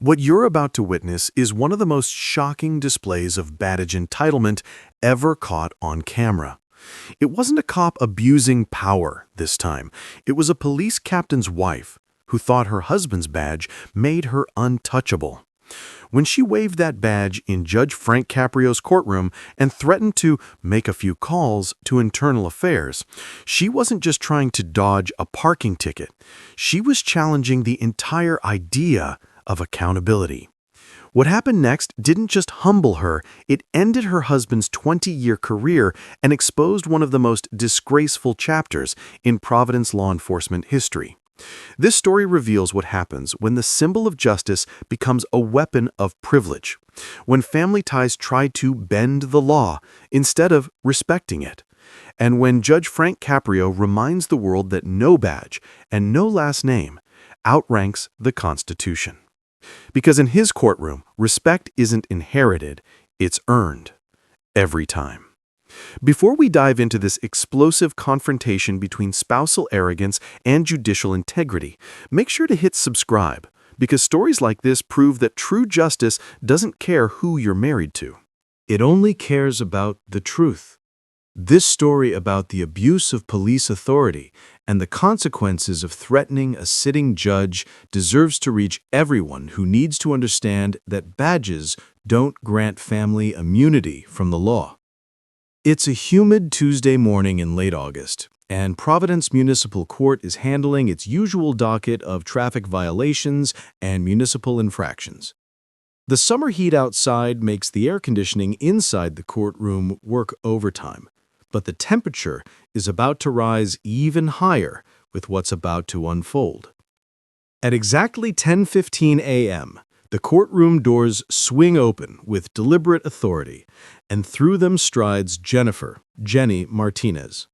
What you're about to witness is one of the most shocking displays of badge entitlement ever caught on camera. It wasn't a cop abusing power this time. It was a police captain's wife who thought her husband's badge made her untouchable. When she waved that badge in Judge Frank Caprio's courtroom and threatened to make a few calls to internal affairs, she wasn't just trying to dodge a parking ticket. She was challenging the entire idea of accountability. What happened next didn't just humble her, it ended her husband's 20-year career and exposed one of the most disgraceful chapters in Providence law enforcement history. This story reveals what happens when the symbol of justice becomes a weapon of privilege, when family ties try to bend the law instead of respecting it, and when Judge Frank Caprio reminds the world that no badge and no last name outranks the Constitution. Because in his courtroom, respect isn't inherited, it's earned. Every time. Before we dive into this explosive confrontation between spousal arrogance and judicial integrity, make sure to hit subscribe, because stories like this prove that true justice doesn't care who you're married to. It only cares about the truth. This story about the abuse of police authority and the consequences of threatening a sitting judge deserves to reach everyone who needs to understand that badges don't grant family immunity from the law. It's a humid Tuesday morning in late August, and Providence Municipal Court is handling its usual docket of traffic violations and municipal infractions. The summer heat outside makes the air conditioning inside the courtroom work overtime, but the temperature is about to rise even higher with what's about to unfold. At exactly 10:15 a.m., the courtroom doors swing open with deliberate authority, and through them strides Jenny Martinez,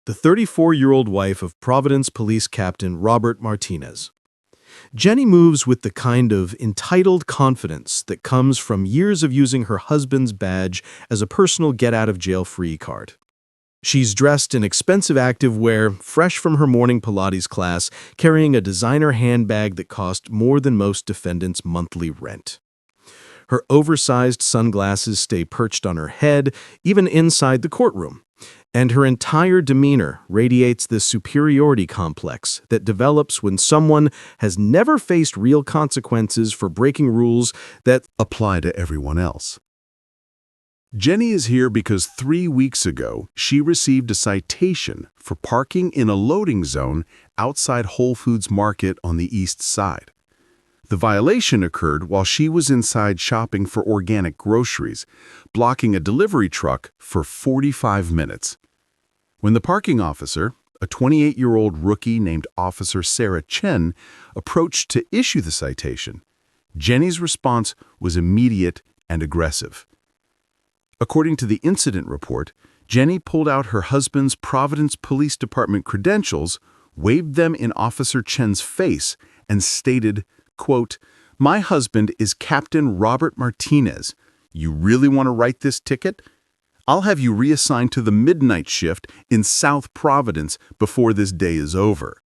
the 34-year-old wife of Providence Police Captain Robert Martinez. Jenny moves with the kind of entitled confidence that comes from years of using her husband's badge as a personal get-out-of-jail-free card. She's dressed in expensive activewear, fresh from her morning Pilates class, carrying a designer handbag that cost more than most defendants' monthly rent. Her oversized sunglasses stay perched on her head, even inside the courtroom, and her entire demeanor radiates the superiority complex that develops when someone has never faced real consequences for breaking rules that apply to everyone else. Jenny is here because 3 weeks ago, she received a citation for parking in a loading zone outside Whole Foods Market on the east side. The violation occurred while she was inside shopping for organic groceries, blocking a delivery truck for 45 minutes. When the parking officer, a 28-year-old rookie named Officer Sarah Chen, approached to issue the citation, Jenny's response was immediate and aggressive. According to the incident report, Jenny pulled out her husband's Providence Police Department credentials, waved them in Officer Chen's face, and stated, quote, "My husband is Captain Robert Martinez. You really want to write this ticket? I'll have you reassigned to the midnight shift in South Providence before this day is over."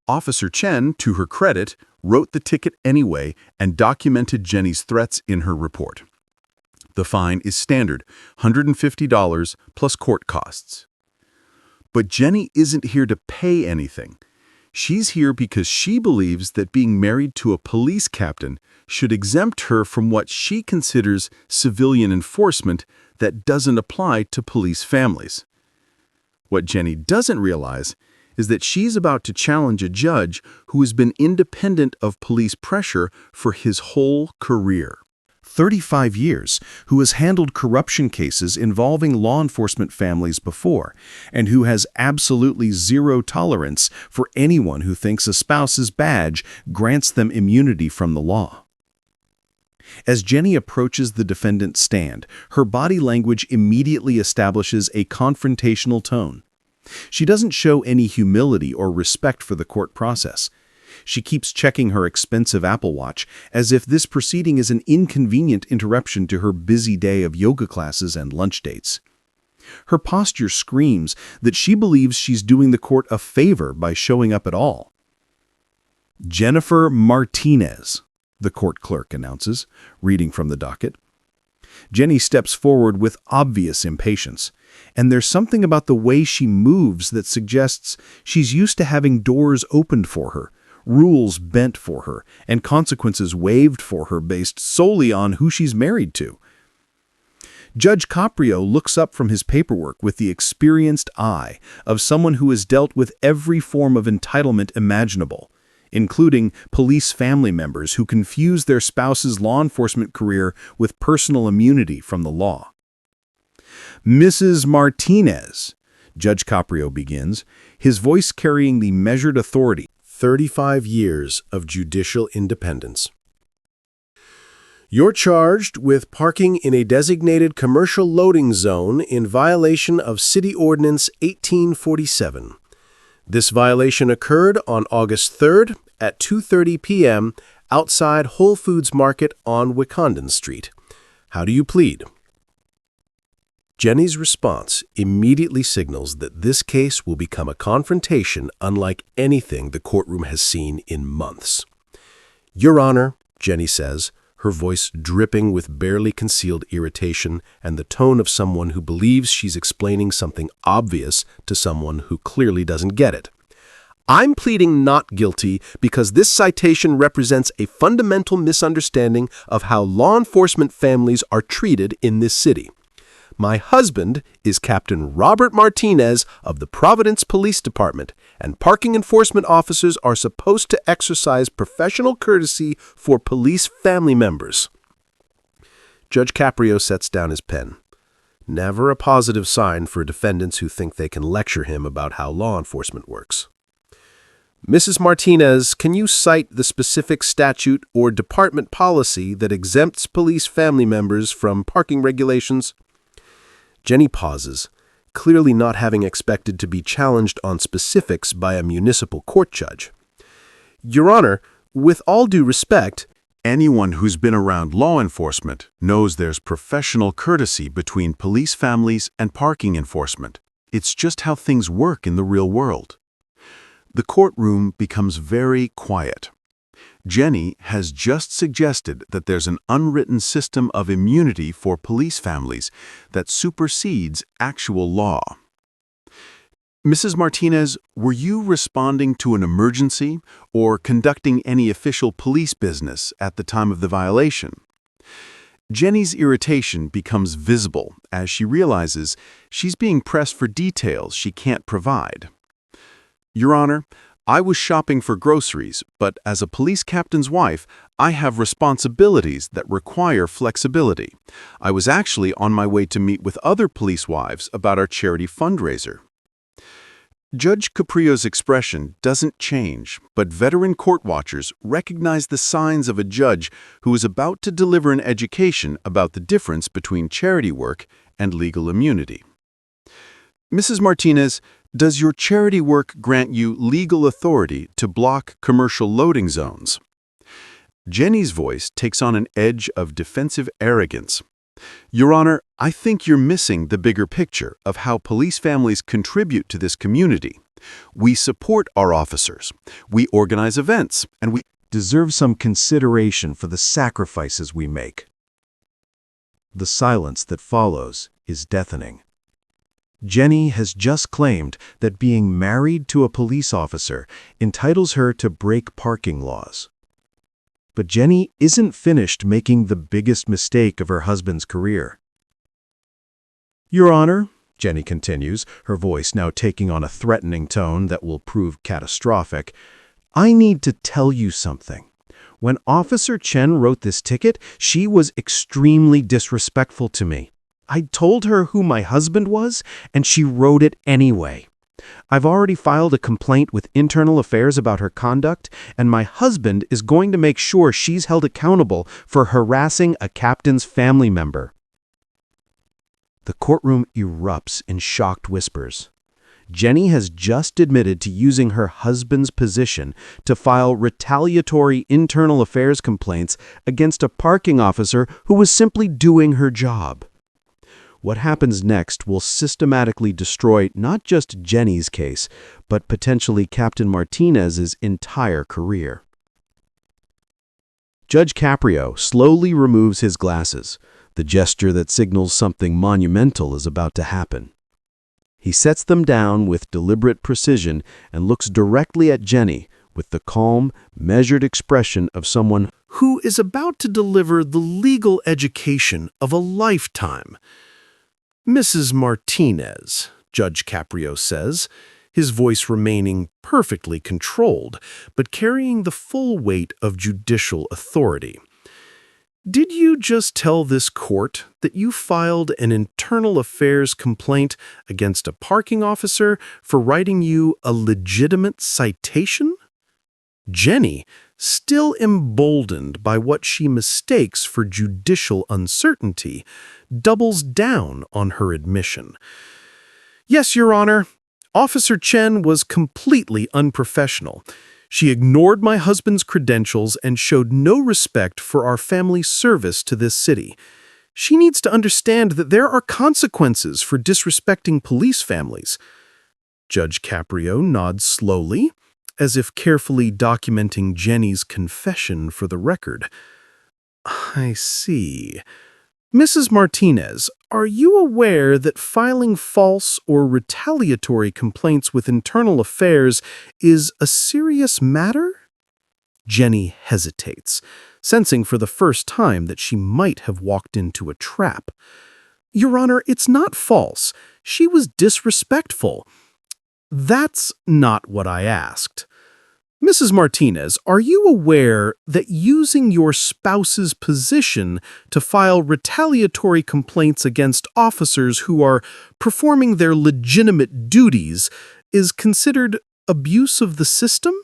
Officer Chen, to her credit, wrote the ticket anyway and documented Jenny's threats in her report. The fine is standard, $150 plus court costs. But Jenny isn't here to pay anything. She's here because she believes that being married to a police captain should exempt her from what she considers civilian enforcement that doesn't apply to police families. What Jenny doesn't realize is that she's about to challenge a judge who has been independent of police pressure for his whole career. 35 years, who has handled corruption cases involving law enforcement families before, and who has absolutely zero tolerance for anyone who thinks a spouse's badge grants them immunity from the law. As Jenny approaches the defendant's stand, her body language immediately establishes a confrontational tone. She doesn't show any humility or respect for the court process. She keeps checking her expensive Apple Watch as if this proceeding is an inconvenient interruption to her busy day of yoga classes and lunch dates. Her posture screams that she believes she's doing the court a favor by showing up at all. Jennifer Martinez, the court clerk announces, reading from the docket. Jenny steps forward with obvious impatience, and there's something about the way she moves that suggests she's used to having doors opened for her, rules bent for her, and consequences waived for her based solely on who she's married to. Judge Caprio looks up from his paperwork with the experienced eye of someone who has dealt with every form of entitlement imaginable, including police family members who confuse their spouse's law enforcement career with personal immunity from the law. Mrs. Martinez, Judge Caprio begins, his voice carrying the measured authority. 35 years of judicial independence. You're charged with parking in a designated commercial loading zone in violation of City Ordinance 1847. This violation occurred on August 3rd at 2:30 p.m. outside Whole Foods Market on Wicondon Street. How do you plead? Jenny's response immediately signals that this case will become a confrontation unlike anything the courtroom has seen in months. Your Honor, Jenny says, her voice dripping with barely concealed irritation and the tone of someone who believes she's explaining something obvious to someone who clearly doesn't get it. I'm pleading not guilty because this citation represents a fundamental misunderstanding of how law enforcement families are treated in this city. My husband is Captain Robert Martinez of the Providence Police Department, and parking enforcement officers are supposed to exercise professional courtesy for police family members. Judge Caprio sets down his pen. Never a positive sign for defendants who think they can lecture him about how law enforcement works. Mrs. Martinez, can you cite the specific statute or department policy that exempts police family members from parking regulations? Jenny pauses, clearly not having expected to be challenged on specifics by a municipal court judge. Your Honor, with all due respect, anyone who's been around law enforcement knows there's professional courtesy between police families and parking enforcement. It's just how things work in the real world. The courtroom becomes very quiet. Jenny has just suggested that there's an unwritten system of immunity for police families that supersedes actual law. Mrs. Martinez, were you responding to an emergency or conducting any official police business at the time of the violation? Jenny's irritation becomes visible as she realizes she's being pressed for details she can't provide. Your Honor, I was shopping for groceries, but as a police captain's wife, I have responsibilities that require flexibility. I was actually on my way to meet with other police wives about our charity fundraiser. Judge Caprio's expression doesn't change, but veteran court watchers recognize the signs of a judge who is about to deliver an education about the difference between charity work and legal immunity. Mrs. Martinez, does your charity work grant you legal authority to block commercial loading zones? Jenny's voice takes on an edge of defensive arrogance. Your Honor, I think you're missing the bigger picture of how police families contribute to this community. We support our officers, we organize events, and we deserve some consideration for the sacrifices we make. The silence that follows is deafening. Jenny has just claimed that being married to a police officer entitles her to break parking laws. But Jenny isn't finished making the biggest mistake of her husband's career. Your Honor, Jenny continues, her voice now taking on a threatening tone that will prove catastrophic, I need to tell you something. When Officer Chen wrote this ticket, she was extremely disrespectful to me. I told her who my husband was, and she wrote it anyway. I've already filed a complaint with Internal Affairs about her conduct, and my husband is going to make sure she's held accountable for harassing a captain's family member. The courtroom erupts in shocked whispers. Jenny has just admitted to using her husband's position to file retaliatory Internal Affairs complaints against a parking officer who was simply doing her job. What happens next will systematically destroy not just Jenny's case, but potentially Captain Martinez's entire career. Judge Caprio slowly removes his glasses, the gesture that signals something monumental is about to happen. He sets them down with deliberate precision and looks directly at Jenny with the calm, measured expression of someone who is about to deliver the legal education of a lifetime. Mrs. Martinez, Judge Caprio says, his voice remaining perfectly controlled, but carrying the full weight of judicial authority. Did you just tell this court that you filed an internal affairs complaint against a parking officer for writing you a legitimate citation? Jenny, still emboldened by what she mistakes for judicial uncertainty, doubles down on her admission. Yes, Your Honor. Officer Chen was completely unprofessional. She ignored my husband's credentials and showed no respect for our family's service to this city. She needs to understand that there are consequences for disrespecting police families. Judge Caprio nods slowly, as if carefully documenting Jenny's confession for the record. I see. Mrs. Martinez, are you aware that filing false or retaliatory complaints with internal affairs is a serious matter? Jenny hesitates, sensing for the first time that she might have walked into a trap. Your Honor, it's not false. She was disrespectful. That's not what I asked. Mrs. Martinez, are you aware that using your spouse's position to file retaliatory complaints against officers who are performing their legitimate duties is considered abuse of the system?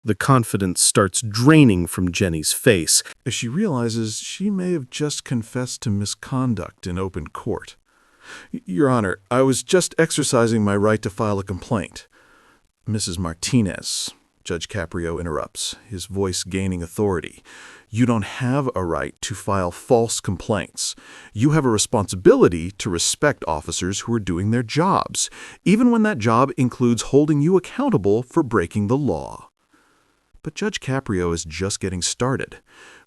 The confidence starts draining from Jenny's face as she realizes she may have just confessed to misconduct in open court. Your Honor, I was just exercising my right to file a complaint. Mrs. Martinez, Judge Caprio interrupts, his voice gaining authority. You don't have a right to file false complaints. You have a responsibility to respect officers who are doing their jobs, even when that job includes holding you accountable for breaking the law. But Judge Caprio is just getting started.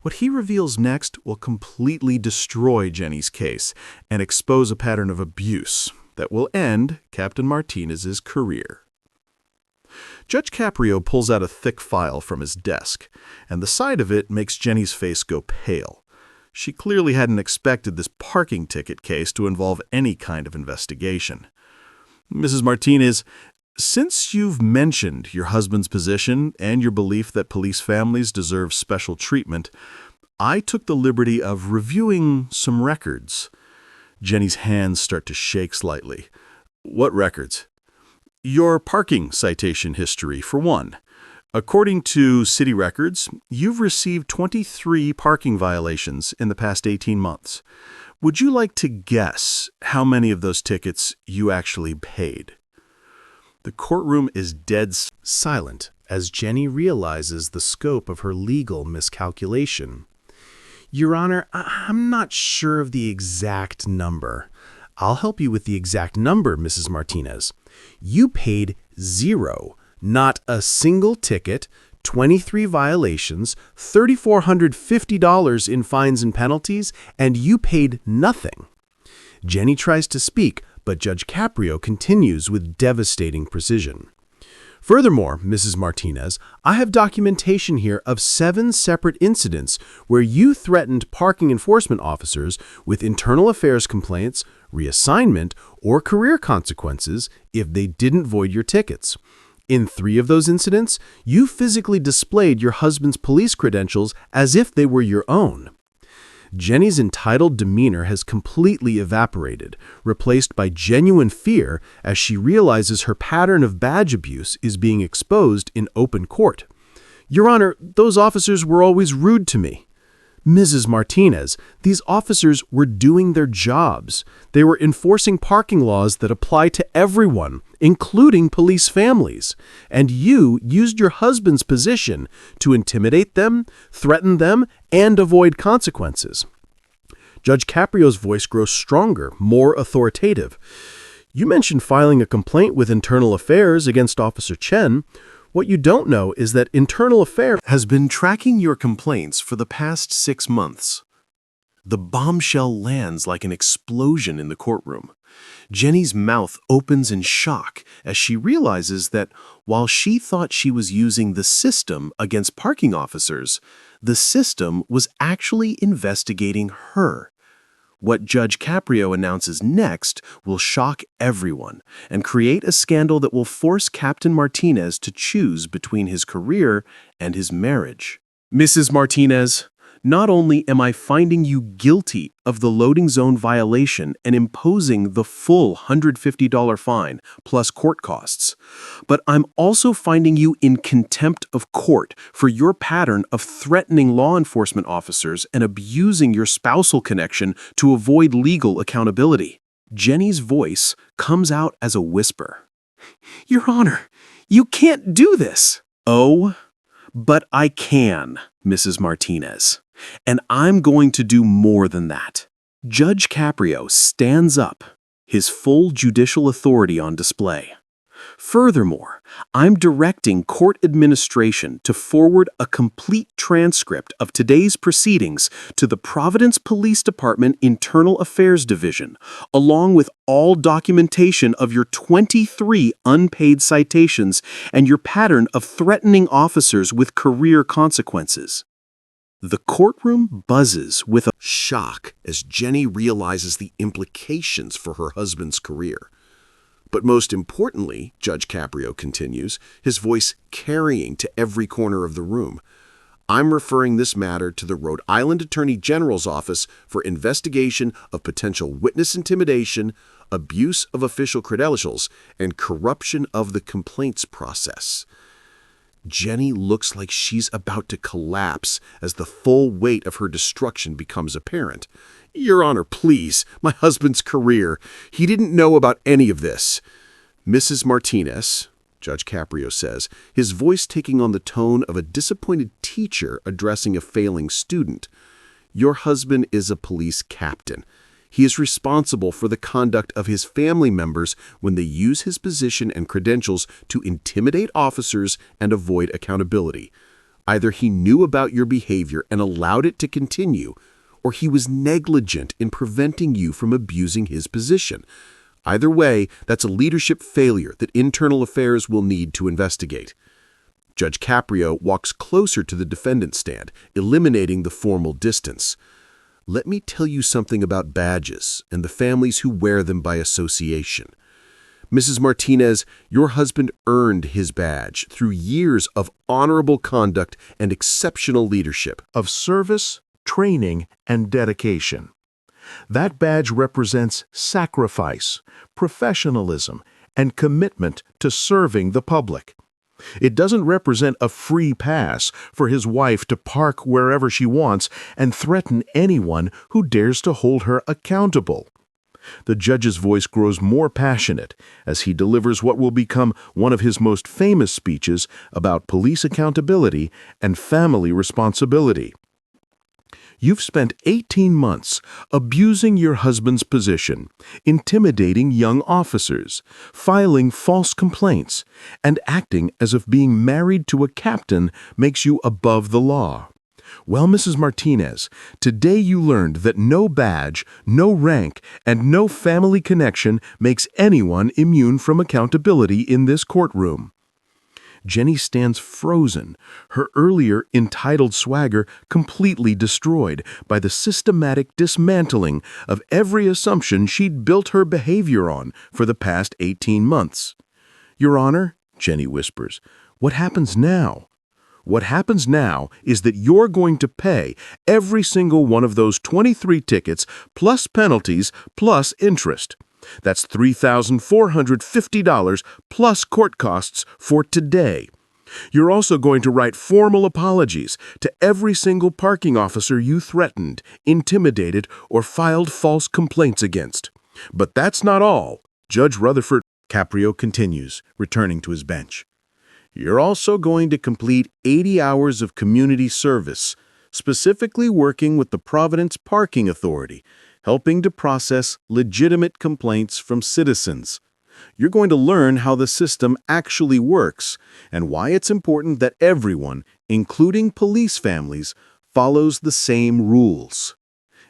What he reveals next will completely destroy Jenny's case and expose a pattern of abuse that will end Captain Martinez's career. Judge Caprio pulls out a thick file from his desk, and the sight of it makes Jenny's face go pale. She clearly hadn't expected this parking ticket case to involve any kind of investigation. Mrs. Martinez, since you've mentioned your husband's position and your belief that police families deserve special treatment, I took the liberty of reviewing some records. Jenny's hands start to shake slightly. What records? Your parking citation history, for one. According to city records, you've received 23 parking violations in the past 18 months. Would you like to guess how many of those tickets you actually paid? The courtroom is dead silent as Jenny realizes the scope of her legal miscalculation. Your Honor, I'm not sure of the exact number. I'll help you with the exact number, Mrs. Martinez. You paid 0, not a single ticket, 23 violations, $3,450 in fines and penalties, and you paid nothing. Jenny tries to speak, but Judge Caprio continues with devastating precision. Furthermore, Mrs. Martinez, I have documentation here of 7 separate incidents where you threatened parking enforcement officers with internal affairs complaints, reassignment, or career consequences if they didn't void your tickets. In 3 of those incidents, you physically displayed your husband's police credentials as if they were your own. Jenny's entitled demeanor has completely evaporated, replaced by genuine fear as she realizes her pattern of badge abuse is being exposed in open court. Your Honor, those officers were always rude to me. Mrs. Martinez, these officers were doing their jobs. They were enforcing parking laws that apply to everyone, including police families. And you used your husband's position to intimidate them, threaten them, and avoid consequences. Judge Caprio's voice grows stronger, more authoritative. You mentioned filing a complaint with Internal Affairs against Officer Chen. What you don't know is that Internal Affairs has been tracking your complaints for the past 6 months. The bombshell lands like an explosion in the courtroom. Jenny's mouth opens in shock as she realizes that while she thought she was using the system against parking officers, the system was actually investigating her. What Judge Caprio announces next will shock everyone and create a scandal that will force Captain Martinez to choose between his career and his marriage. Mrs. Martinez, not only am I finding you guilty of the loading zone violation and imposing the full $150 fine plus court costs, but I'm also finding you in contempt of court for your pattern of threatening law enforcement officers and abusing your spousal connection to avoid legal accountability. Jenny's voice comes out as a whisper. Your Honor, you can't do this. Oh, but I can, Mrs. Martinez. And I'm going to do more than that. Judge Caprio stands up, his full judicial authority on display. Furthermore, I'm directing court administration to forward a complete transcript of today's proceedings to the Providence Police Department Internal Affairs Division, along with all documentation of your 23 unpaid citations and your pattern of threatening officers with career consequences. The courtroom buzzes with a shock as Jenny realizes the implications for her husband's career. But most importantly, Judge Caprio continues, his voice carrying to every corner of the room, I'm referring this matter to the Rhode Island Attorney General's office for investigation of potential witness intimidation, abuse of official credentials, and corruption of the complaints process. Jenny looks like she's about to collapse as the full weight of her destruction becomes apparent. Your Honor, please, my husband's career. He didn't know about any of this. Mrs. Martinez, Judge Caprio says, his voice taking on the tone of a disappointed teacher addressing a failing student. Your husband is a police captain. He is responsible for the conduct of his family members when they use his position and credentials to intimidate officers and avoid accountability. Either he knew about your behavior and allowed it to continue, or he was negligent in preventing you from abusing his position. Either way, that's a leadership failure that Internal Affairs will need to investigate. Judge Caprio walks closer to the defendant's stand, eliminating the formal distance. Let me tell you something about badges and the families who wear them by association. Mrs. Martinez, your husband earned his badge through years of honorable conduct and exceptional leadership. Of service, training, and dedication. That badge represents sacrifice, professionalism, and commitment to serving the public. It doesn't represent a free pass for his wife to park wherever she wants and threaten anyone who dares to hold her accountable. The judge's voice grows more passionate as he delivers what will become one of his most famous speeches about police accountability and family responsibility. You've spent 18 months abusing your husband's position, intimidating young officers, filing false complaints, and acting as if being married to a captain makes you above the law. Well, Mrs. Martinez, today you learned that no badge, no rank, and no family connection makes anyone immune from accountability in this courtroom. Jenny stands frozen, her earlier entitled swagger completely destroyed by the systematic dismantling of every assumption she'd built her behavior on for the past 18 months. Your Honor, Jenny whispers, what happens now? What happens now is that you're going to pay every single one of those 23 tickets plus penalties plus interest. That's $3,450 plus court costs for today. You're also going to write formal apologies to every single parking officer you threatened, intimidated, or filed false complaints against. But that's not all. Judge Rutherford Caprio continues, returning to his bench. You're also going to complete 80 hours of community service, specifically working with the Providence Parking Authority, helping to process legitimate complaints from citizens. You're going to learn how the system actually works and why it's important that everyone, including police families, follows the same rules.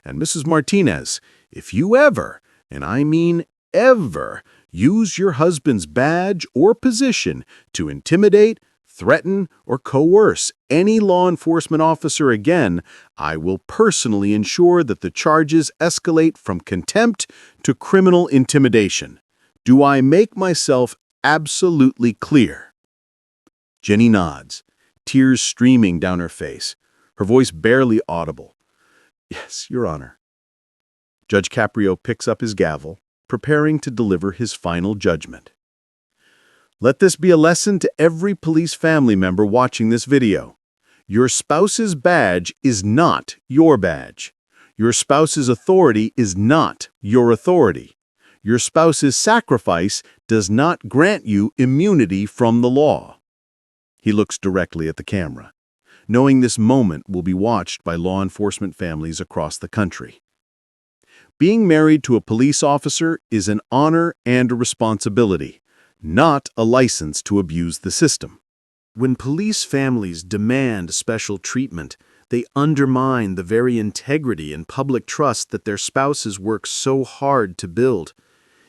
And Mrs. Martinez, if you ever, and I mean ever, use your husband's badge or position to intimidate, threaten, or coerce any law enforcement officer again, I will personally ensure that the charges escalate from contempt to criminal intimidation. Do I make myself absolutely clear? Jenny nods, tears streaming down her face, her voice barely audible. Yes, Your Honor. Judge Caprio picks up his gavel, preparing to deliver his final judgment. Let this be a lesson to every police family member watching this video. Your spouse's badge is not your badge. Your spouse's authority is not your authority. Your spouse's sacrifice does not grant you immunity from the law. He looks directly at the camera, knowing this moment will be watched by law enforcement families across the country. Being married to a police officer is an honor and a responsibility, not a license to abuse the system. When police families demand special treatment, they undermine the very integrity and public trust that their spouses work so hard to build.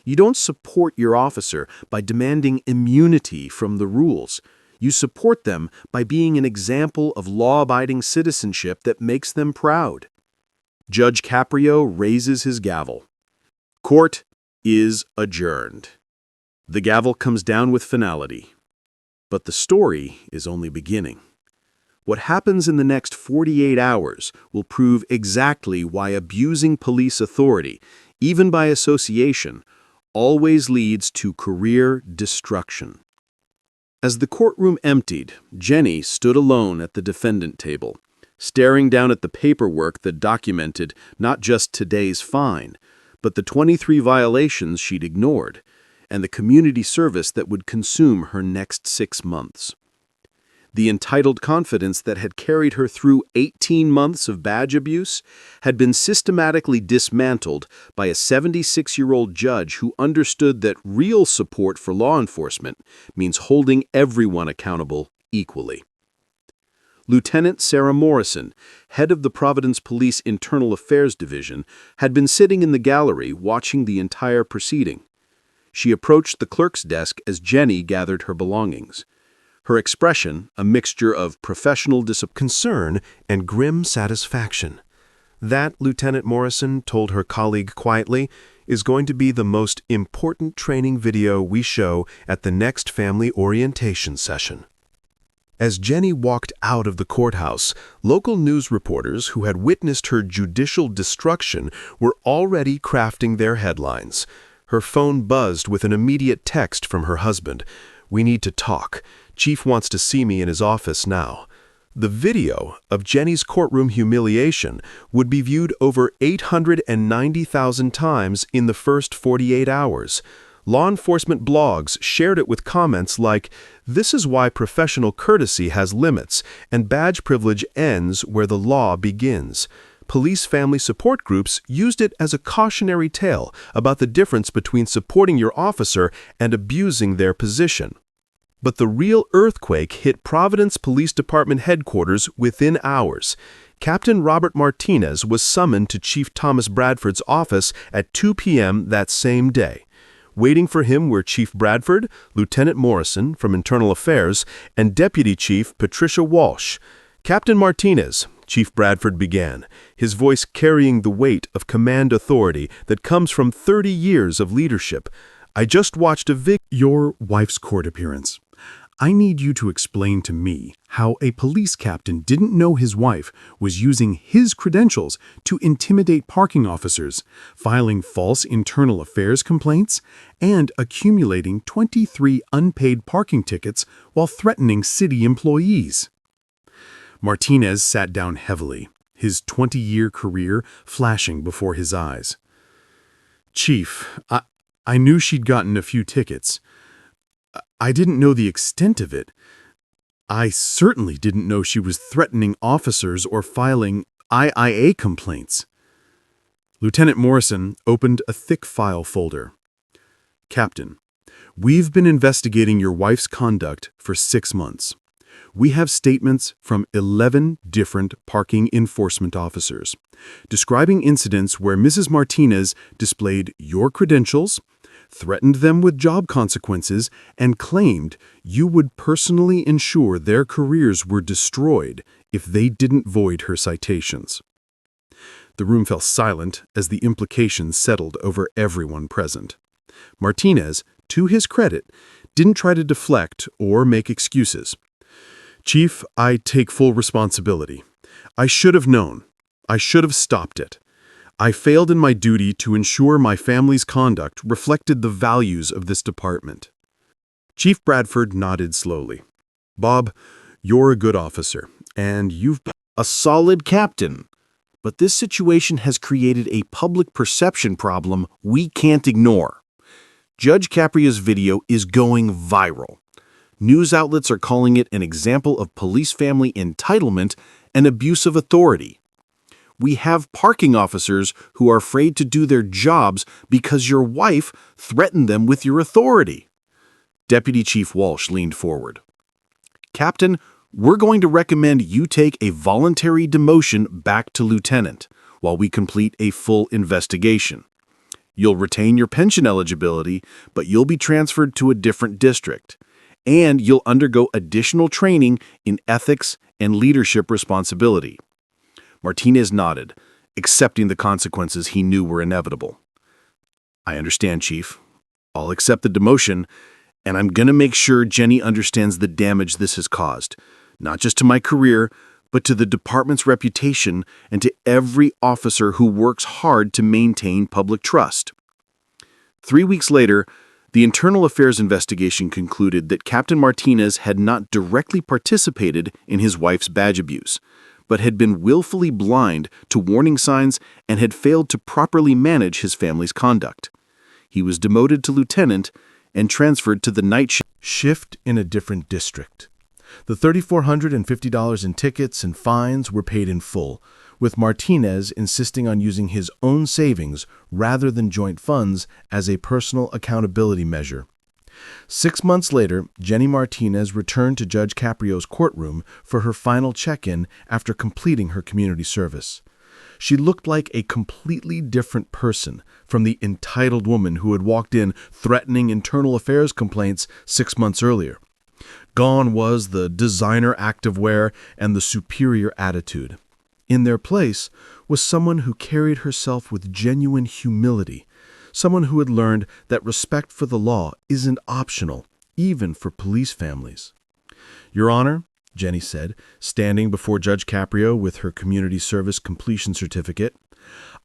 You don't support your officer by demanding immunity from the rules. You support them by being an example of law-abiding citizenship that makes them proud. Judge Caprio raises his gavel. Court is adjourned. The gavel comes down with finality. But the story is only beginning. What happens in the next 48 hours will prove exactly why abusing police authority, even by association, always leads to career destruction. As the courtroom emptied, Jenny stood alone at the defendant table, staring down at the paperwork that documented not just today's fine, but the 23 violations she'd ignored, and the community service that would consume her next 6 months. The entitled confidence that had carried her through 18 months of badge abuse had been systematically dismantled by a 76-year-old judge who understood that real support for law enforcement means holding everyone accountable equally. Lieutenant Sarah Morrison, head of the Providence Police Internal Affairs Division, had been sitting in the gallery watching the entire proceeding. She approached the clerk's desk as Jenny gathered her belongings. Her expression, a mixture of professional Concern and grim satisfaction. That, Lieutenant Morrison told her colleague quietly, is going to be the most important training video we show at the next family orientation session. As Jenny walked out of the courthouse, local news reporters who had witnessed her judicial destruction were already crafting their headlines. Her phone buzzed with an immediate text from her husband. "We need to talk. Chief wants to see me in his office now." The video of Jenny's courtroom humiliation would be viewed over 890,000 times in the first 48 hours. Law enforcement blogs shared it with comments like, "This is why professional courtesy has limits, and badge privilege ends where the law begins." Police family support groups used it as a cautionary tale about the difference between supporting your officer and abusing their position. But the real earthquake hit Providence Police Department headquarters within hours. Captain Robert Martinez was summoned to Chief Thomas Bradford's office at 2 p.m. that same day. Waiting for him were Chief Bradford, Lieutenant Morrison from Internal Affairs, and Deputy Chief Patricia Walsh. "Captain Martinez," Chief Bradford began, his voice carrying the weight of command authority that comes from 30 years of leadership. "I just watched Your wife's court appearance. I need you to explain to me how a police captain didn't know his wife was using his credentials to intimidate parking officers, filing false internal affairs complaints, and accumulating 23 unpaid parking tickets while threatening city employees." Martinez sat down heavily, his 20-year career flashing before his eyes. "Chief, I knew she'd gotten a few tickets. I didn't know the extent of it. I certainly didn't know she was threatening officers or filing IIA complaints." Lieutenant Morrison opened a thick file folder. "Captain, We've been investigating your wife's conduct for 6 months. We have statements from 11 different parking enforcement officers describing incidents where Mrs. Martinez displayed your credentials, threatened them with job consequences, and claimed you would personally ensure their careers were destroyed if they didn't void her citations. The room fell silent as the implications settled over everyone present. Martinez, to his credit, didn't try to deflect or make excuses. Chief, I take full responsibility. I should have known. I should have stopped it. I failed in my duty to ensure my family's conduct reflected the values of this department. Chief Bradford nodded slowly. Bob, you're a good officer, and you've been A solid captain. But this situation has created a public perception problem we can't ignore. Judge Caprio's video is going viral. News outlets are calling it an example of police family entitlement and abuse of authority. We have parking officers who are afraid to do their jobs because your wife threatened them with your authority. Deputy Chief Walsh leaned forward. Captain, we're going to recommend you take a voluntary demotion back to lieutenant while we complete a full investigation. You'll retain your pension eligibility, but you'll be transferred to a different district. And you'll undergo additional training in ethics and leadership responsibility. Martinez nodded, accepting the consequences he knew were inevitable. I understand, Chief. I'll accept the demotion, and I'm going to make sure Jenny understands the damage this has caused, not just to my career, but to the department's reputation and to every officer who works hard to maintain public trust. 3 weeks later, the Internal Affairs investigation concluded that Captain Martinez had not directly participated in his wife's badge abuse, but had been willfully blind to warning signs and had failed to properly manage his family's conduct. He was demoted to lieutenant and transferred to the night Shift in a different district. The $3,450 in tickets and fines were paid in full, with Martinez insisting on using his own savings rather than joint funds as a personal accountability measure. 6 months later, Jenny Martinez returned to Judge Caprio's courtroom for her final check-in after completing her community service. She looked like a completely different person from the entitled woman who had walked in threatening internal affairs complaints 6 months earlier. Gone was the designer activewear and the superior attitude. In their place was someone who carried herself with genuine humility, someone who had learned that respect for the law isn't optional, even for police families. Your Honor, Jenny said, standing before Judge Caprio with her community service completion certificate,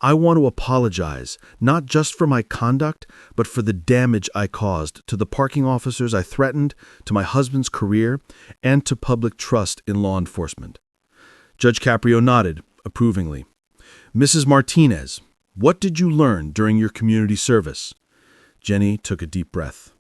I want to apologize, not just for my conduct, but for the damage I caused to the parking officers I threatened, to my husband's career, and to public trust in law enforcement. Judge Caprio nodded approvingly. Mrs. Martinez, what did you learn during your community service? Jenny took a deep breath.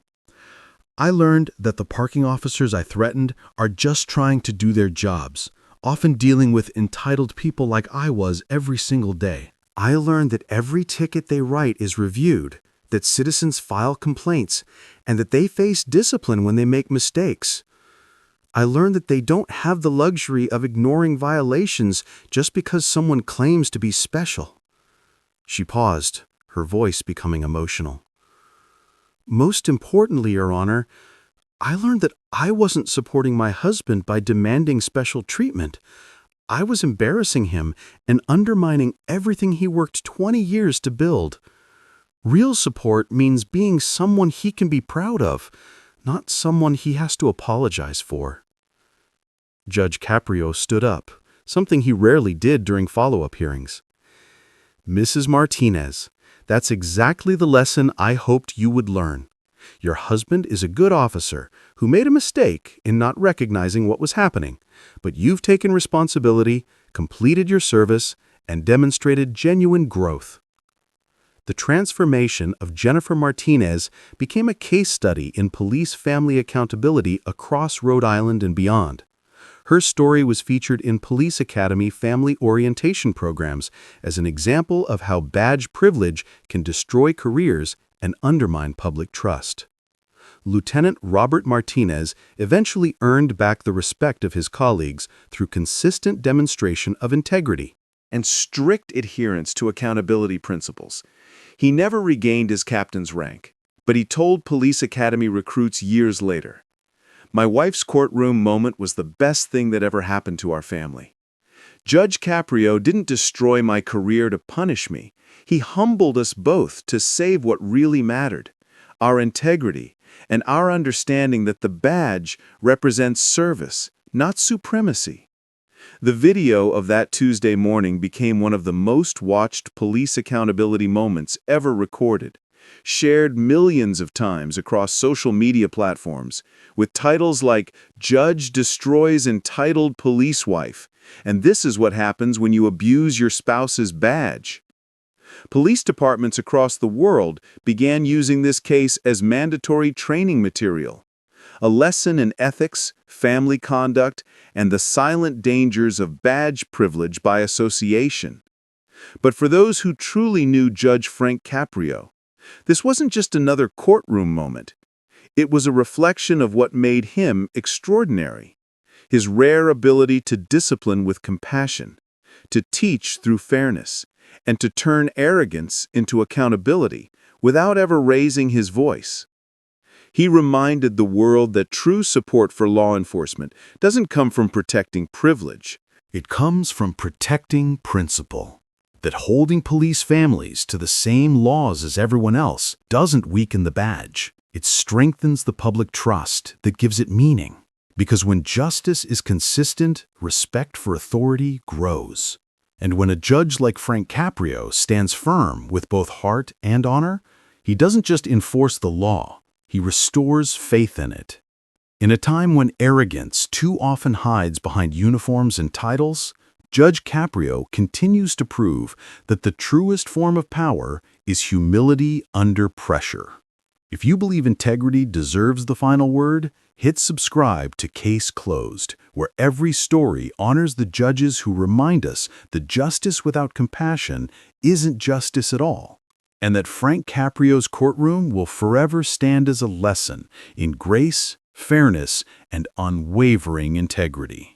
I learned that the parking officers I threatened are just trying to do their jobs, often dealing with entitled people like I was every single day. I learned that every ticket they write is reviewed, that citizens file complaints, and that they face discipline when they make mistakes. I learned that they don't have the luxury of ignoring violations just because someone claims to be special. She paused, her voice becoming emotional. Most importantly, Your Honor, I learned that I wasn't supporting my husband by demanding special treatment. I was embarrassing him and undermining everything he worked 20 years to build. Real support means being someone he can be proud of, not someone he has to apologize for. Judge Caprio stood up, something he rarely did during follow-up hearings. Mrs. Martinez, that's exactly the lesson I hoped you would learn. Your husband is a good officer who made a mistake in not recognizing what was happening, but you've taken responsibility, completed your service, and demonstrated genuine growth. The transformation of Jennifer Martinez became a case study in police family accountability across Rhode Island and beyond. Her story was featured in Police Academy family orientation programs as an example of how badge privilege can destroy careers and undermine public trust. Lieutenant Robert Martinez eventually earned back the respect of his colleagues through consistent demonstration of integrity and strict adherence to accountability principles. He never regained his captain's rank, but he told police academy recruits years later, "My wife's courtroom moment was the best thing that ever happened to our family. Judge Caprio didn't destroy my career to punish me. He humbled us both to save what really mattered, our integrity, and our understanding that the badge represents service, not supremacy." The video of that Tuesday morning became one of the most watched police accountability moments ever recorded, shared millions of times across social media platforms, with titles like "Judge Destroys Entitled Police Wife," and "This is what happens when you abuse your spouse's badge." Police departments across the world began using this case as mandatory training material, a lesson in ethics, family conduct, and the silent dangers of badge privilege by association. But for those who truly knew Judge Frank Caprio, this wasn't just another courtroom moment. It was a reflection of what made him extraordinary: his rare ability to discipline with compassion, to teach through fairness, and to turn arrogance into accountability without ever raising his voice. He reminded the world that true support for law enforcement doesn't come from protecting privilege. It comes from protecting principle. That holding police families to the same laws as everyone else doesn't weaken the badge. It strengthens the public trust that gives it meaning. Because when justice is consistent, respect for authority grows. And when a judge like Frank Caprio stands firm with both heart and honor, he doesn't just enforce the law, he restores faith in it. In a time when arrogance too often hides behind uniforms and titles, Judge Caprio continues to prove that the truest form of power is humility under pressure. If you believe integrity deserves the final word, hit subscribe to Case Closed, where every story honors the judges who remind us that justice without compassion isn't justice at all, and that Frank Caprio's courtroom will forever stand as a lesson in grace, fairness, and unwavering integrity.